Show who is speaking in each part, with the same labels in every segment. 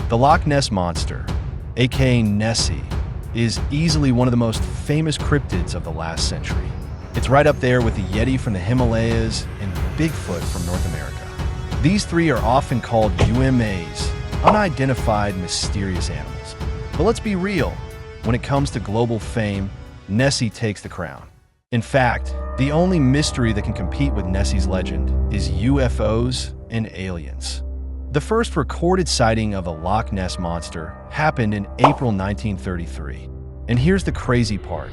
Speaker 1: The Loch Ness Monster, aka Nessie, is easily one of the most famous cryptids of the last century. It's right up there with the Yeti from the Himalayas and Bigfoot from North America. These three are often called UMAs, unidentified mysterious animals. But let's be real, when it comes to global fame, Nessie takes the crown. In fact, the only mystery that can compete with Nessie's legend is UFOs and aliens. The first recorded sighting of the Loch Ness Monster happened in April 1933. And here's the crazy part.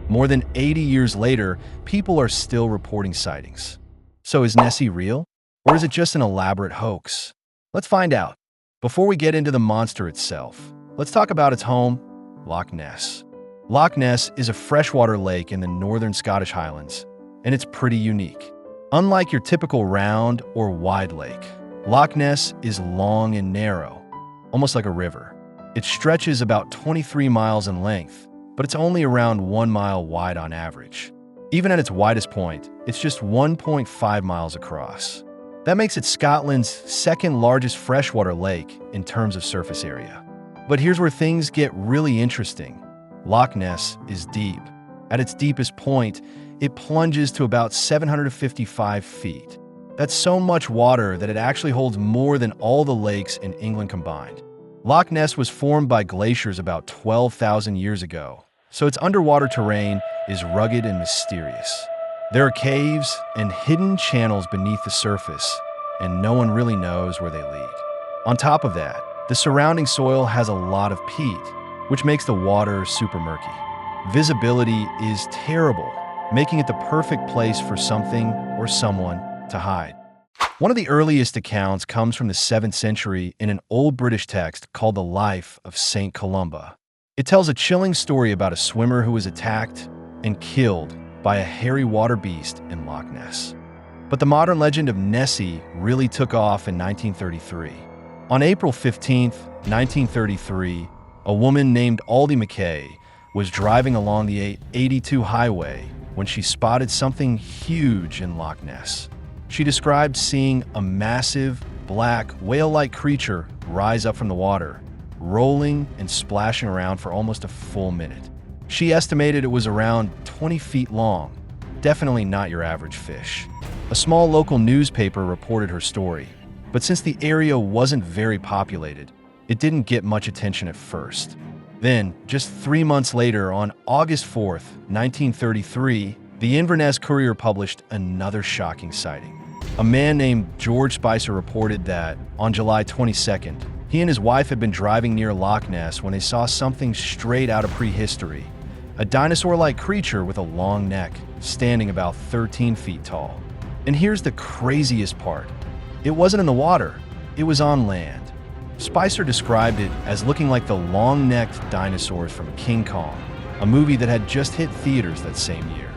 Speaker 1: More than 80 years later, people are still reporting sightings. So is Nessie real? Or is it just an elaborate hoax? Let's find out. Before we get into the monster itself, let's talk about its home, Loch Ness. Loch Ness is a freshwater lake in the northern Scottish Highlands, and it's pretty unique. Unlike your typical round or wide lake, Loch Ness is long and narrow, almost like a river. It stretches about 23 miles in length, but it's only around 1 mile wide on average. Even at its widest point, it's just 1.5 miles across. That makes it Scotland's second largest freshwater lake in terms of surface area. But here's where things get really interesting. Loch Ness is deep. At its deepest point, it plunges to about 755 feet. That's so much water that it actually holds more than all the lakes in England combined. Loch Ness was formed by glaciers about 12,000 years ago, so its underwater terrain is rugged and mysterious. There are caves and hidden channels beneath the surface, and no one really knows where they lead. On top of that, the surrounding soil has a lot of peat, which makes the water super murky. Visibility is terrible, making it the perfect place for something or someone to hide. One of the earliest accounts comes from the 7th century in an old British text called The Life of St. Columba. It tells a chilling story about a swimmer who was attacked and killed by a hairy water beast in Loch Ness. But the modern legend of Nessie really took off in 1933. On April 15, 1933, a woman named Aldi McKay was driving along the 82 highway when she spotted something huge in Loch Ness. She described seeing a massive, black, whale-like creature rise up from the water, rolling and splashing around for almost a full minute. She estimated it was around 20 feet long, definitely not your average fish. A small local newspaper reported her story, but since the area wasn't very populated, it didn't get much attention at first. Then, just 3 months later, on August 4th, 1933, the Inverness Courier published another shocking sighting. A man named George Spicer reported that, on July 22nd, he and his wife had been driving near Loch Ness when they saw something straight out of prehistory, a dinosaur-like creature with a long neck, standing about 13 feet tall. And here's the craziest part. It wasn't in the water, it was on land. Spicer described it as looking like the long-necked dinosaurs from King Kong, a movie that had just hit theaters that same year.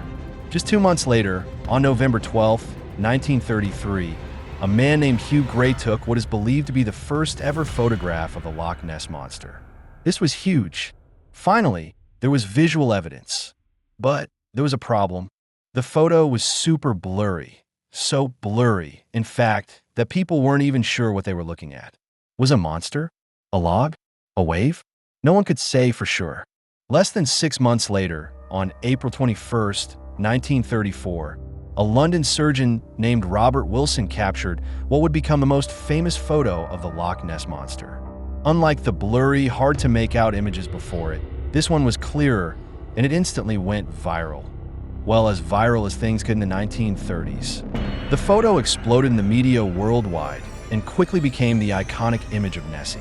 Speaker 1: Just 2 months later, on November 12, 1933, a man named Hugh Gray took what is believed to be the first ever photograph of the Loch Ness Monster. This was huge. Finally, there was visual evidence. But there was a problem. The photo was super blurry. So blurry, in fact, that people weren't even sure what they were looking at. Was it a monster? A log? A wave? No one could say for sure. Less than 6 months later, on April 21st, 1934, a London surgeon named Robert Wilson captured what would become the most famous photo of the Loch Ness Monster. Unlike the blurry, hard-to-make-out images before it, this one was clearer, and it instantly went viral. Well, as viral as things could in the 1930s. The photo exploded in the media worldwide and quickly became the iconic image of Nessie.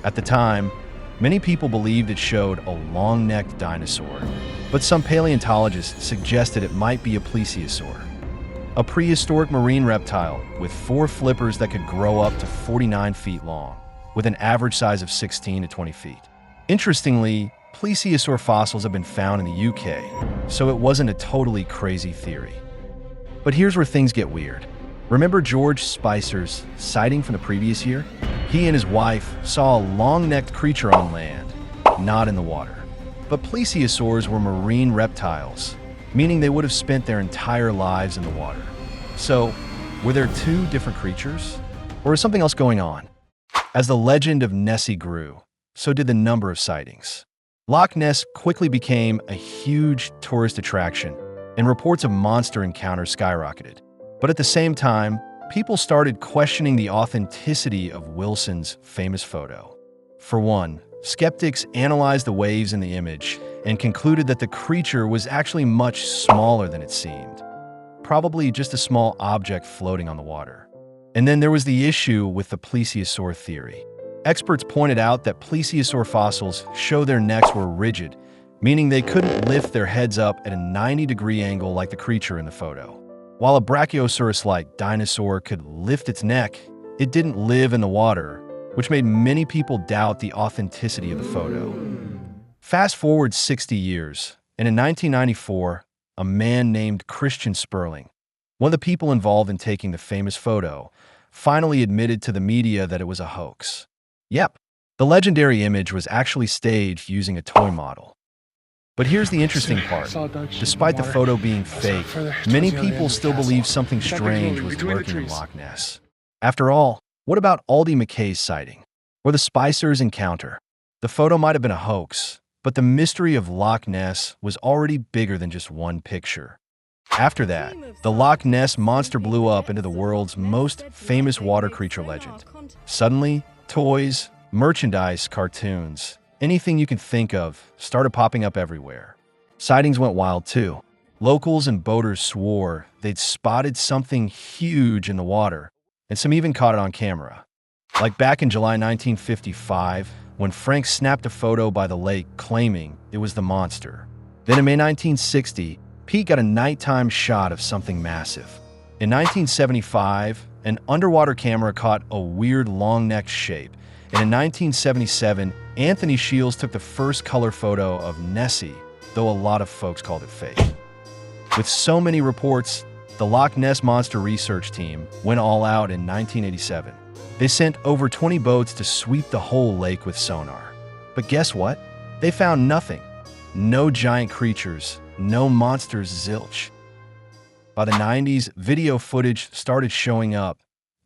Speaker 1: At the time, many people believed it showed a long-necked dinosaur, but some paleontologists suggested it might be a plesiosaur, a prehistoric marine reptile with 4 flippers that could grow up to 49 feet long, with an average size of 16 to 20 feet. Interestingly, plesiosaur fossils have been found in the UK, so it wasn't a totally crazy theory. But here's where things get weird. Remember George Spicer's sighting from the previous year? He and his wife saw a long-necked creature on land, not in the water. But plesiosaurs were marine reptiles, meaning they would have spent their entire lives in the water. So, were there 2 different creatures? Or is something else going on? As the legend of Nessie grew, so did the number of sightings. Loch Ness quickly became a huge tourist attraction, and reports of monster encounters skyrocketed. But at the same time, people started questioning the authenticity of Wilson's famous photo. For one, skeptics analyzed the waves in the image and concluded that the creature was actually much smaller than it seemed, probably just a small object floating on the water. And then there was the issue with the plesiosaur theory. Experts pointed out that plesiosaur fossils show their necks were rigid, meaning they couldn't lift their heads up at a 90-degree angle like the creature in the photo. While a brachiosaurus-like dinosaur could lift its neck, it didn't live in the water, which made many people doubt the authenticity of the photo. Fast forward 60 years, and in 1994, a man named Christian Sperling, one of the people involved in taking the famous photo, finally admitted to the media that it was a hoax. Yep, the legendary image was actually staged using a toy model. But here's the interesting part. Despite the photo being fake, many people still believe something strange was lurking in Loch Ness. After all, what about Aldi McKay's sighting? Or the Spicers encounter? The photo might have been a hoax, but the mystery of Loch Ness was already bigger than just one picture. After that, the Loch Ness Monster blew up into the world's most famous water creature legend. Suddenly, toys, merchandise, cartoons, anything you can think of started popping up everywhere. Sightings went wild too. Locals and boaters swore they'd spotted something huge in the water, and some even caught it on camera. Like back in July 1955, when Frank snapped a photo by the lake claiming it was the monster. Then in May 1960, Pete got a nighttime shot of something massive. In 1975, an underwater camera caught a weird long-necked shape. And in 1977, Anthony Shields took the first color photo of Nessie, though a lot of folks called it fake. With so many reports, the Loch Ness Monster research team went all out in 1987. They sent over 20 boats to sweep the whole lake with sonar. But guess what? They found nothing. No giant creatures, no monsters, zilch. By the 90s, video footage started showing up,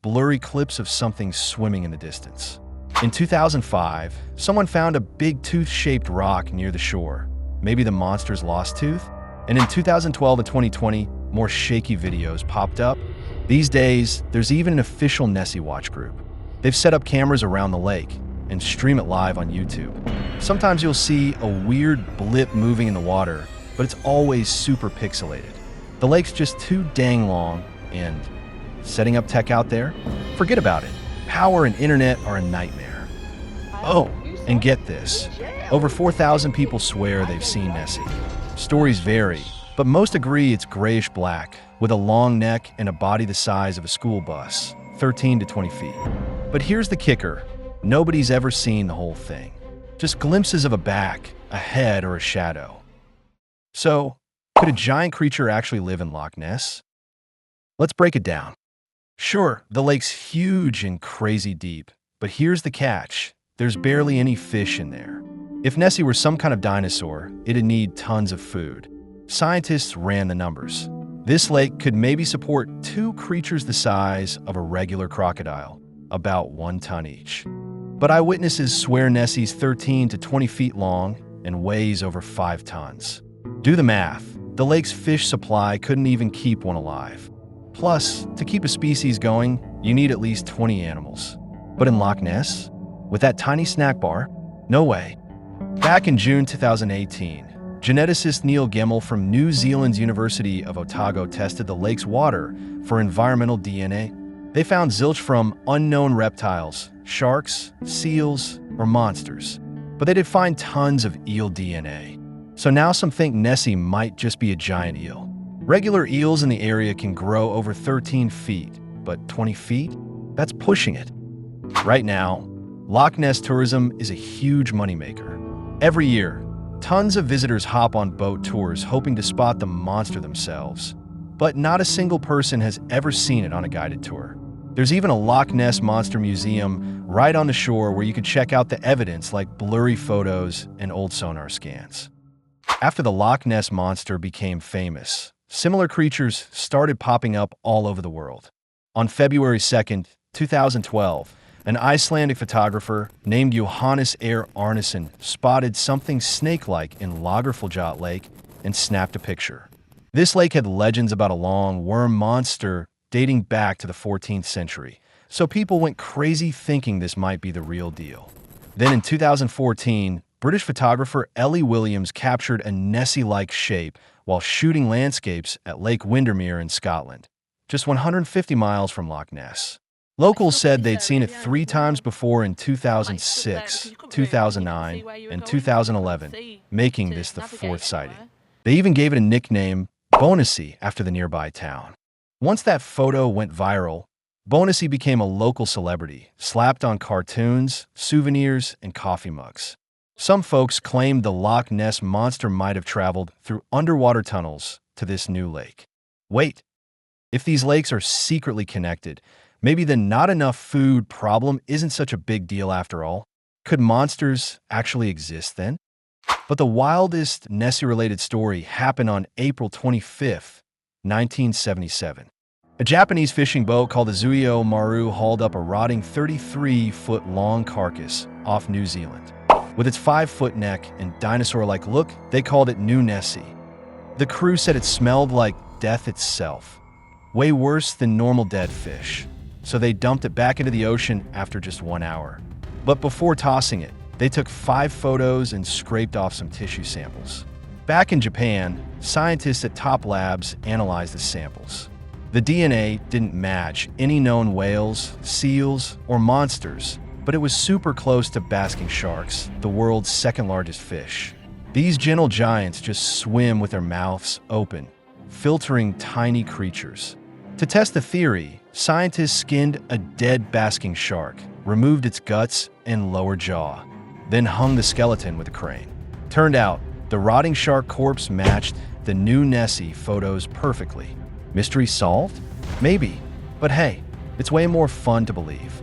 Speaker 1: blurry clips of something swimming in the distance. In 2005, someone found a big tooth-shaped rock near the shore, maybe the monster's lost tooth. And in 2012 and 2020, more shaky videos popped up. These days, there's even an official Nessie watch group. They've set up cameras around the lake and stream it live on YouTube. Sometimes you'll see a weird blip moving in the water, but it's always super pixelated. The lake's just too dang long, and setting up tech out there? Forget about it. Power and internet are a nightmare. Oh, and get this. Over 4,000 people swear they've seen Nessie. Stories vary, but most agree it's grayish-black, with a long neck and a body the size of a school bus, 13 to 20 feet. But here's the kicker. Nobody's ever seen the whole thing. Just glimpses of a back, a head, or a shadow. So, could a giant creature actually live in Loch Ness? Let's break it down. Sure, the lake's huge and crazy deep, but here's the catch. There's barely any fish in there. If Nessie were some kind of dinosaur, it'd need tons of food. Scientists ran the numbers. This lake could maybe support 2 creatures the size of a regular crocodile, about 1 ton each. But eyewitnesses swear Nessie's 13 to 20 feet long and weighs over 5 tons. Do the math. The lake's fish supply couldn't even keep one alive. Plus, to keep a species going, you need at least 20 animals. But in Loch Ness, with that tiny snack bar, no way. Back in June 2018, geneticist Neil Gemmell from New Zealand's University of Otago tested the lake's water for environmental DNA. They found zilch from unknown reptiles, sharks, seals, or monsters. But they did find tons of eel DNA. So now some think Nessie might just be a giant eel. Regular eels in the area can grow over 13 feet, but 20 feet? That's pushing it. Right now, Loch Ness tourism is a huge moneymaker. Every year, tons of visitors hop on boat tours hoping to spot the monster themselves. But not a single person has ever seen it on a guided tour. There's even a Loch Ness Monster museum right on the shore where you can check out the evidence like blurry photos and old sonar scans. After the Loch Ness Monster became famous, similar creatures started popping up all over the world. On February 2nd, 2012, An Icelandic photographer named Johannes Air Arneson spotted something snake-like in Lagerfjöll Lake and snapped a picture. This lake had legends about a long worm monster dating back to the 14th century, so people went crazy thinking this might be the real deal. Then in 2014, British photographer Ellie Williams captured a Nessie-like shape while shooting landscapes at Lake Windermere in Scotland, just 150 miles from Loch Ness. Locals said they'd seen it 3 times before in 2006, 2009, and 2011, making this the 4th sighting. They even gave it a nickname, Bonessie, after the nearby town. Once that photo went viral, Bonessie became a local celebrity, slapped on cartoons, souvenirs, and coffee mugs. Some folks claimed the Loch Ness Monster might have traveled through underwater tunnels to this new lake. Wait, if these lakes are secretly connected, maybe the not enough food problem isn't such a big deal after all. Could monsters actually exist then? But the wildest Nessie-related story happened on April 25th, 1977. A Japanese fishing boat called the Zuio Maru hauled up a rotting 33-foot-long carcass off New Zealand. With its 5-foot neck and dinosaur-like look, they called it New Nessie. The crew said it smelled like death itself, way worse than normal dead fish, so they dumped it back into the ocean after just 1 hour. But before tossing it, they took 5 photos and scraped off some tissue samples. Back in Japan, scientists at Top Labs analyzed the samples. The DNA didn't match any known whales, seals, or monsters, but it was super close to basking sharks, the world's 2nd largest fish. These gentle giants just swim with their mouths open, filtering tiny creatures. To test the theory, scientists skinned a dead basking shark, removed its guts and lower jaw, then hung the skeleton with a crane. Turned out, the rotting shark corpse matched the New Nessie photos perfectly. Mystery solved? Maybe. But hey, it's way more fun to believe.